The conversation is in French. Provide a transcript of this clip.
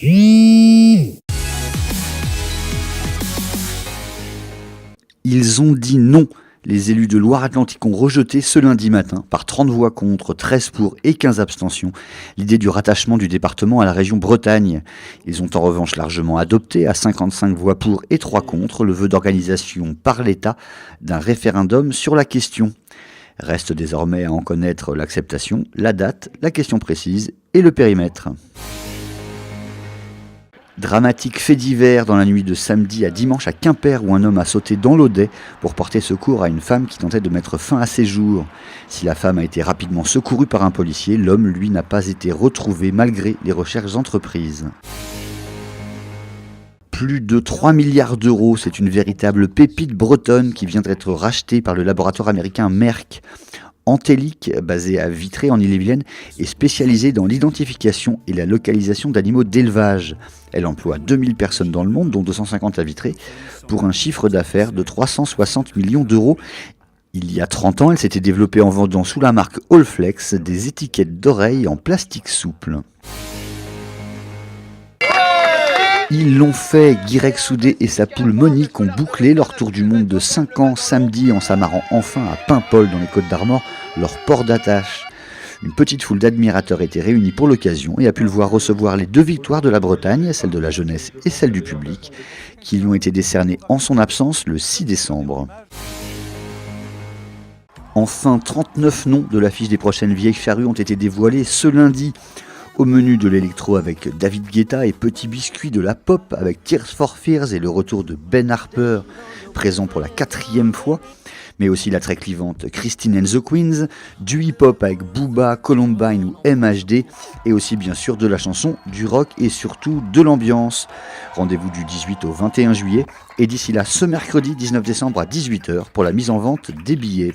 Ils ont dit non. Les élus de Loire-Atlantique ont rejeté ce lundi matin, par 30 voix contre, 13 pour et 15 abstentions, l'idée du rattachement du département à la région Bretagne. Ils ont en revanche largement adopté, à 55 voix pour et 3 contre, le vœu d'organisation par l'État d'un référendum sur la question. Reste désormais à en connaître l'acceptation, la date, la question précise et le périmètre. Dramatique fait divers dans la nuit de samedi à dimanche à Quimper où un homme a sauté dans l'Audet pour porter secours à une femme qui tentait de mettre fin à ses jours. Si la femme a été rapidement secourue par un policier, l'homme, lui, n'a pas été retrouvé malgré les recherches entreprises. Plus de 3 milliards d'euros, c'est une véritable pépite bretonne qui vient d'être rachetée par le laboratoire américain Merck. Antelliq, basée à Vitré en Ille-et-Vilaine, est spécialisée dans l'identification et la localisation d'animaux d'élevage. Elle emploie 2000 personnes dans le monde, dont 250 à Vitré, pour un chiffre d'affaires de 360 millions d'euros. Il y a 30 ans, elle s'était développée en vendant sous la marque Allflex des étiquettes d'oreilles en plastique souple. Ils l'ont fait, Guirec Soudé et sa poule Monique ont bouclé leur tour du monde de 5 ans samedi en s'amarrant enfin à Paimpol dans les Côtes-d'Armor, leur port d'attache. Une petite foule d'admirateurs était réunie pour l'occasion et a pu le voir recevoir les 2 victoires de la Bretagne, celle de la jeunesse et celle du public, qui lui ont été décernées en son absence le 6 décembre. Enfin, 39 noms de l'affiche des prochaines Vieilles Charrues ont été dévoilés ce lundi. Au menu de l'électro avec David Guetta et Petit Biscuit, de la pop avec Tears for Fears et le retour de Ben Harper, présent pour la 4e fois, mais aussi la très clivante Christine and the Queens, du hip-hop avec Booba, Columbine ou MHD, et aussi bien sûr de la chanson, du rock et surtout de l'ambiance. Rendez-vous du 18 au 21 juillet, et d'ici là ce mercredi 19 décembre à 18h pour la mise en vente des billets.